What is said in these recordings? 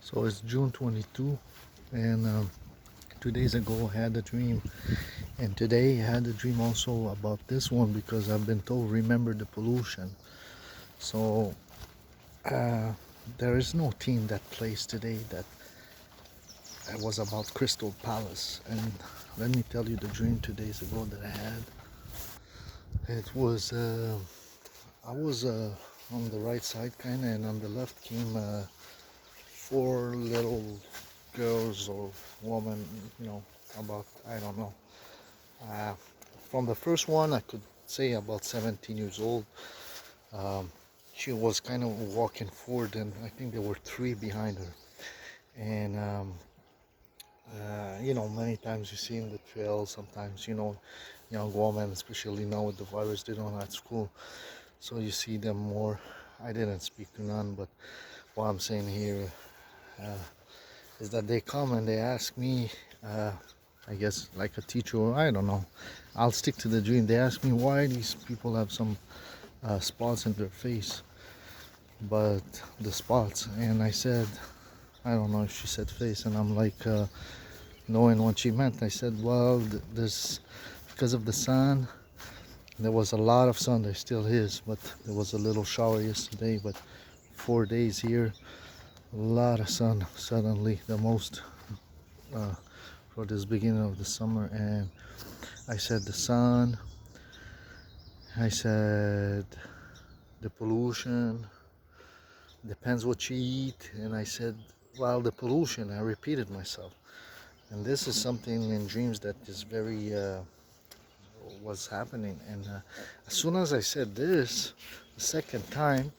So it's June 22, and 2 days ago I had a dream, and today I had a dream also about this one because I've been told remember the pollution. So uh, there is no team that plays today that was about Crystal Palace. And let me tell you the dream 2 days ago that I had. It was I was on the right side kind of, and on the left came four little girls or women, about, I don't know. Uh, from the first one, I could say about 17 years old. Um, she was kind of walking forward, and I think there were three behind her. And many times you see in the trail, sometimes, young women, especially now with the virus, they don't have school, so you see them more. I didn't speak to none, but what I'm saying here uh, is that they come and they ask me, I guess like a teacher, or I don't know. I'll stick to the dream. They ask me why these people have some spots in their face, but the spots, and I said, I don't know if she said face, and I'm like, knowing what she meant, I said, well, there's, because of the sun, there was a lot of sun, there still is, but there was a little shower yesterday, but 4 days here, a lot of sun, suddenly, the most uh, for this beginning of the summer. And I said the sun, I said the pollution, depends what you eat, and I said, well, the pollution, I repeated myself. And this is something in dreams that is very was happening. And as soon as I said this the second time,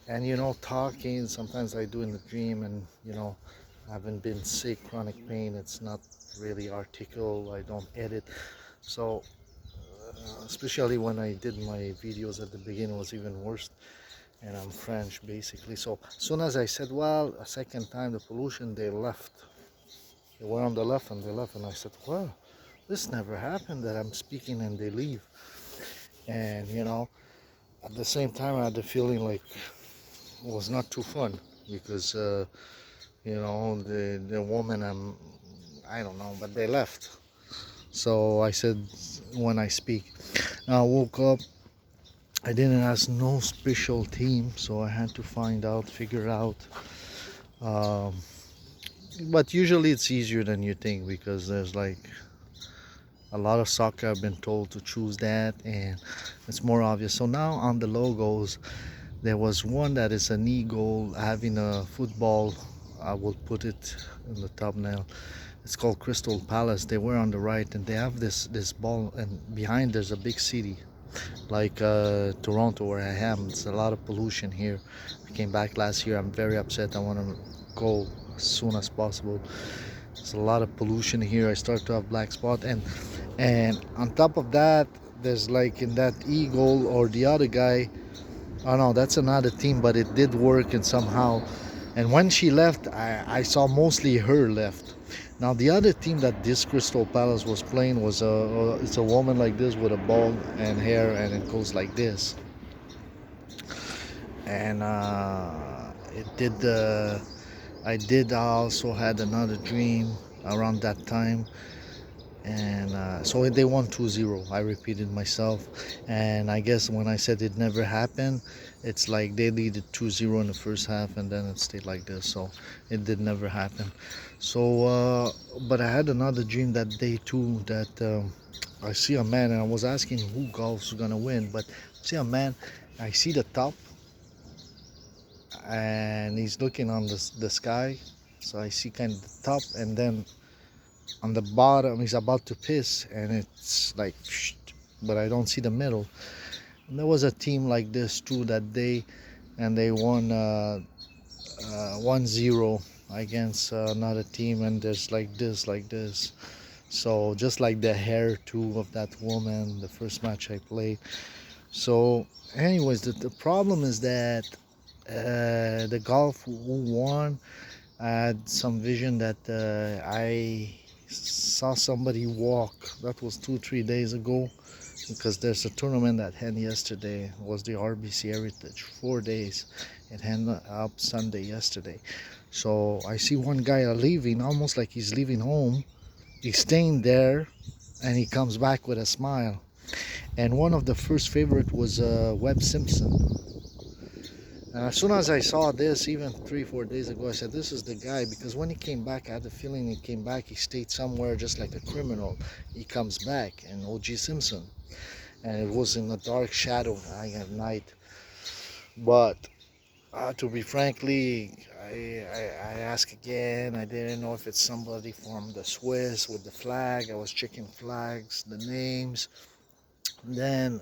and talking, sometimes I do in the dream, and I haven't been sick, chronic pain, it's not really article, I don't edit. So especially when I did my videos at the beginning, it was even worse. And I'm French basically. So as soon as I said, well, a second time, the pollution, they left. They were on the left and they left. And I said, well, this never happened that I'm speaking and they leave. And at the same time, I had the feeling like it was not too fun because the woman, I don't know, but they left. So I said, when I speak, now I woke up, I didn't ask no special team, so I had to figure out. Um, but usually it's easier than you think because there's like a lot of soccer. I've been told to choose that, and it's more obvious. So now on the logos, there was one that is an eagle having a football. I will put it in the thumbnail. It's called Crystal Palace. They were on the right, and they have this ball, and behind there's a big city like Toronto where I am. It's a lot of pollution here. I came back last year. I'm very upset. I want to go as soon as possible. There's a lot of pollution here. I start to have black spot, and on top of that, there's like in that eagle or the other guy. Oh no, that's another team, but it did work and somehow. And when she left, I saw mostly her left. Now the other team that this Crystal Palace was playing was it's a woman like this with a bald and hair, and it goes like this. And it did. I did also had another dream around that time, and so they won 2-0. I repeated myself, and I guess when I said it never happened, it's like they leaded 2-0 in the first half, and then it stayed like this. So it did never happen. So but I had another dream that day too, that I see a man, and I was asking who golf's gonna win, but I see a man, I see the top, and he's looking on the sky. So I see kind of the top, and then on the bottom he's about to piss, and it's like but I don't see the middle. And there was a team like this too that day, and they won 1-0 against another team, and there's like this. So just like the hair too of that woman, the first match I played. So anyways, the problem is that the golf who won, I had some vision that I saw somebody walk. That was 2-3 days ago, because there's a tournament that ended yesterday. It was the RBC Heritage, 4 days. It ended up Sunday yesterday. So I see one guy leaving, almost like he's leaving home. He's staying there, and he comes back with a smile. And one of the first favorite was Webb Simpson. And as soon as I saw this, even 3-4 days ago, I said, this is the guy, because when he came back, I had the feeling he came back, he stayed somewhere just like a criminal. He comes back, and O.G. Simpson. And it was in a dark shadow at night. But to be frankly, I asked again. I didn't know if it's somebody from the Swiss with the flag. I was checking flags, the names. Then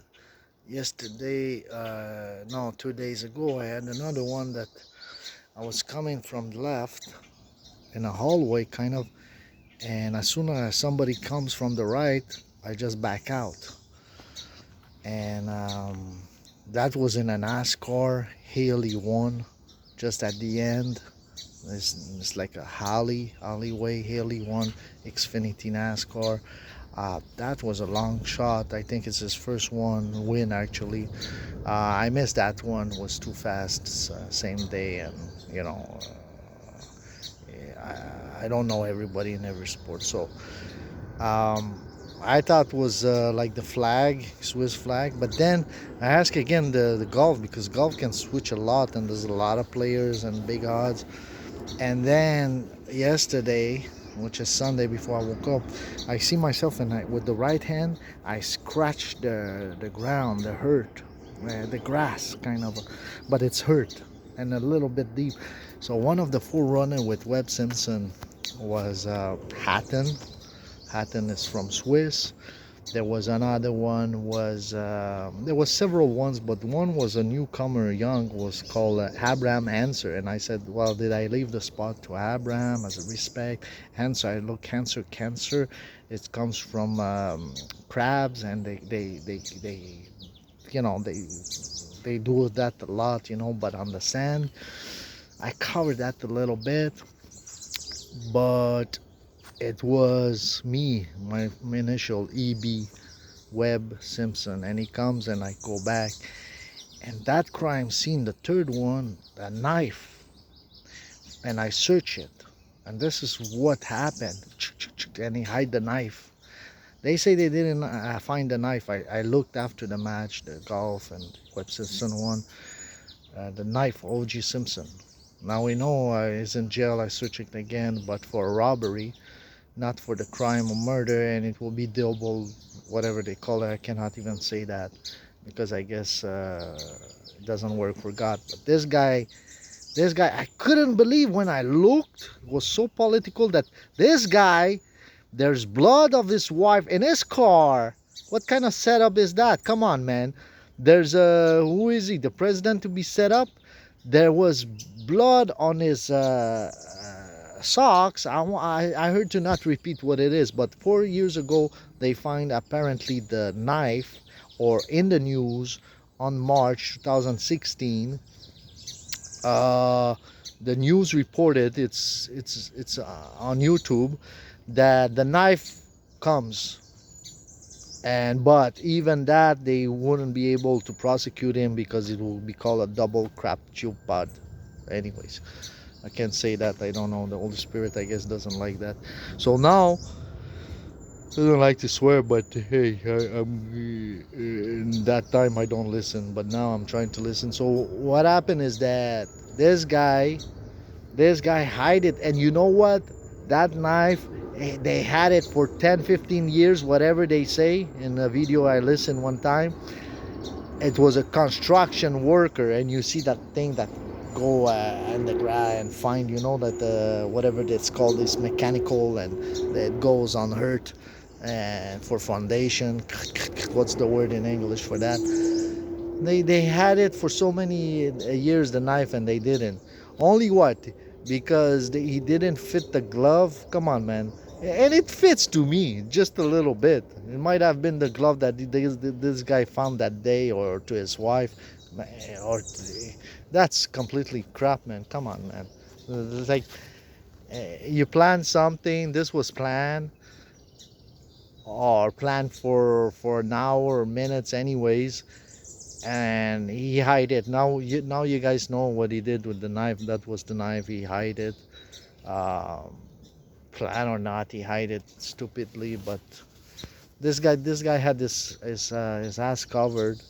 yesterday, no, 2 days ago, I had another one that I was coming from the left in a hallway kind of, and as soon as somebody comes from the right, I just back out. And that was in a NASCAR. Haley won just at the end. It's like a alleyway. Haley won Xfinity NASCAR. That was a long shot. I think it's his first one win actually. I missed that one. It was too fast. Same day, and you know, I don't know everybody in every sport. So I thought it was like the flag, Swiss flag. But then I asked again the golf, because golf can switch a lot, and there's a lot of players and big odds. And then yesterday, which is Sunday before I woke up, I see myself, and with the right hand I scratch the ground, the grass kind of, but it's hurt and a little bit deep. So one of the forerunner with Webb Simpson was Hatton. Hatton is from Swiss. There was another one, there was several ones, but one was a newcomer, young, was called Abraham Answer. And I said, well, did I leave the spot to Abraham as a respect? Answer, I look, cancer. It comes from crabs, and they you know, they do that a lot, you know, but on the sand. I covered that a little bit, but it was me, my initial EB, Webb Simpson. And he comes, and I go back, and that crime scene, the third one, a knife, and I search it, and this is what happened. And he hide the knife. They say they didn't find the knife. I looked after the match, the golf, and Webb Simpson won. The knife, O.G. Simpson. Now we know he's in jail. I search it again, but for robbery, not for the crime of murder, and it will be double, whatever they call it. I cannot even say that, because I guess it doesn't work for God. But this guy, I couldn't believe when I looked. It was so political that this guy, there's blood of his wife in his car. What kind of setup is that? Come on, man. There's who is he? The president to be set up? There was blood on his socks. I heard to not repeat what it is, but 4 years ago they find apparently the knife, or in the news on March 2016. The news reported, it's on YouTube, that the knife comes, and but even that they wouldn't be able to prosecute him because it will be called a double crap chupad. Anyways, I can't say that. I don't know. The Holy Spirit, I guess, doesn't like that. So now, I don't like to swear, but hey, in that time I don't listen. But now I'm trying to listen. So what happened is that this guy hide it, and you know what? That knife, they had it for 10-15 years, whatever they say in a video I listened one time. It was a construction worker, and you see that thing that go in the ground and find, you know, that whatever that's called is mechanical, and it goes on hurt, and for foundation, what's the word in English for that? They had it for so many years, the knife, and they didn't. Only what? Because he didn't fit the glove. Come on, man. And it fits to me just a little bit. It might have been the glove that this guy found that day, or to his wife, or that's completely crap, man. Come on, man. It's like you plan something. This was planned, or planned for an hour or minutes, anyways. and he hide it. Now you guys know what he did with the knife. That was the knife. He hide it. Um, Plan or not, he hide it stupidly. But this guy had his ass covered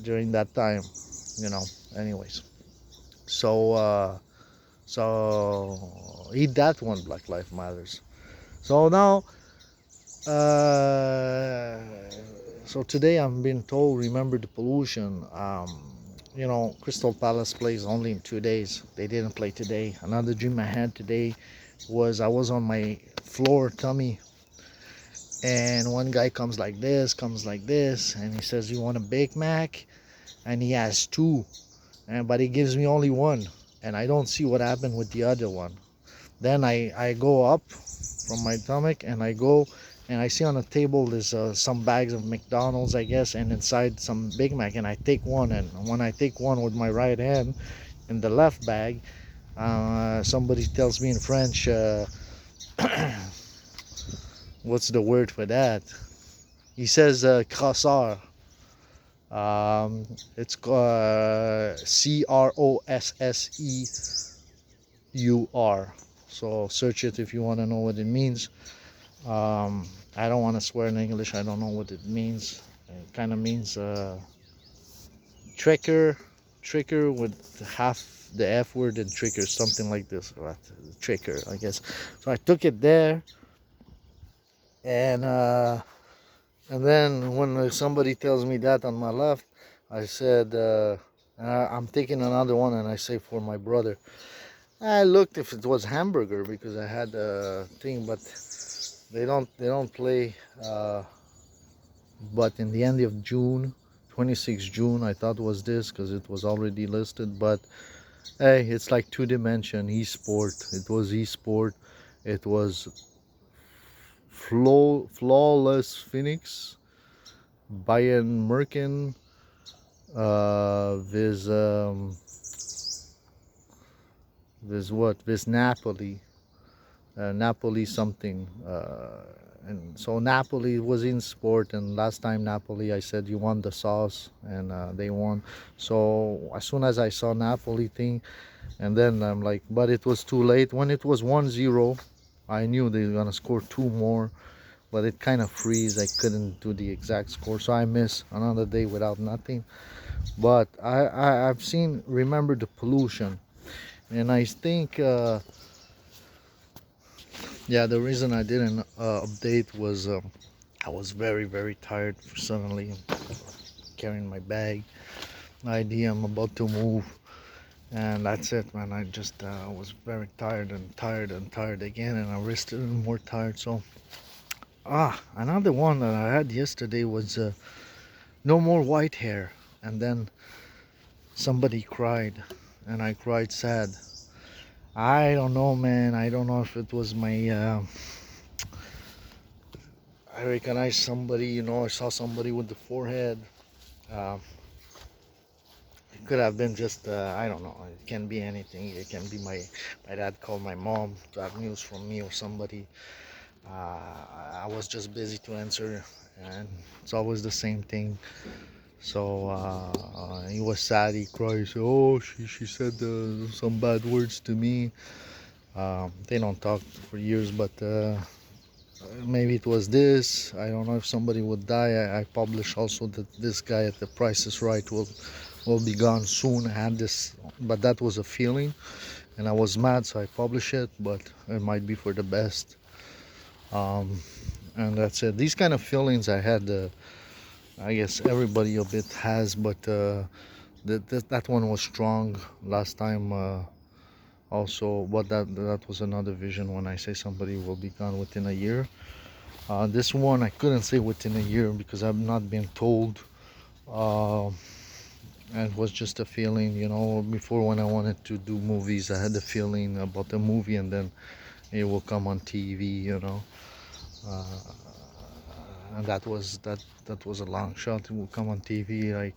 during that time. You know. Anyways, so eat that one. Black Lives Matters. So now, uh, so today I'm being told, remember the pollution. Crystal Palace plays only in 2 days. They didn't play today. Another dream I had today was I was on my floor tummy, and one guy comes like this, and he says, "You want a Big Mac?" And he has two, but he gives me only one, and I don't see what happened with the other one. Then I go up from my stomach, and I go and I see on the table there's some bags of McDonald's, I guess, and inside some Big Mac, and I take one, and when I take one with my right hand in the left bag, somebody tells me in French, what's the word for that? He says crosseur. It's CROSSEUR. So search it if you want to know what it means. I don't want to swear in English. I don't know what it means. It kind of means tricker, tricker with half the F word and tricker, something like this. Right? Tricker, I guess. So I took it there, and then when somebody tells me that on my left, I said, I'm taking another one, and I say for my brother. I looked if it was hamburger because I had a thing, but they don't play. But in the end of June, 26 June, I thought was this because it was already listed. But hey, it's like two dimension esport. It was esport. It was flawless Phoenix, Bayern Merkin, this this Napoli, Napoli something. And so Napoli was in sport, and last time Napoli, I said you want the sauce, and they won. So as soon as I saw Napoli thing, and then I'm like, but it was too late. When it was 1-0, I knew they were gonna score two more, but it kind of freeze. I couldn't do the exact score, so I miss another day without nothing. But I've seen, remember the pollution, and I think yeah, the reason I didn't update was I was very tired for suddenly carrying my bag. Idea I'm about to move, and that's it, man. I just was very tired and tired again, and I rested and more tired. So another one that I had yesterday was no more white hair, and then somebody cried, and I cried sad. I don't know, man. I don't know if it was my I recognized somebody, I saw somebody with the forehead. Uh, it could have been just, I don't know. It can be anything. It can be my dad called my mom to have news from me or somebody. I was just busy to answer, and it's always the same thing. So he was sad. He cried. He said, "Oh, she said some bad words to me." They don't talk for years, but. Maybe it was this. I don't know if somebody would die. I publish also that this guy at the Price is Right will be gone soon. I had this, but that was a feeling, and I was mad, so I published it. But it might be for the best. And that's it. These kind of feelings I had. I guess everybody a bit has, but that one was strong last time. Also, but that was another vision when I say somebody will be gone within a year. This one I couldn't say within a year because I've not been told. Uh, and it was just a feeling, Before, when I wanted to do movies, I had the feeling about the movie, and then it will come on TV. Uh, and that was a long shot. It will come on TV like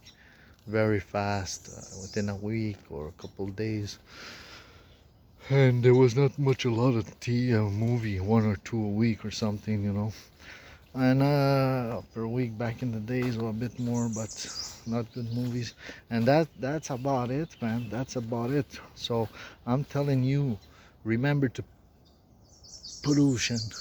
very fast, within a week or a couple of days. And there was not much a lot of movie, one or two a week or something. and per week back in the days, or a bit more, but not good movies. And that's about it, man. That's about it. So I'm telling you, remember to pollution.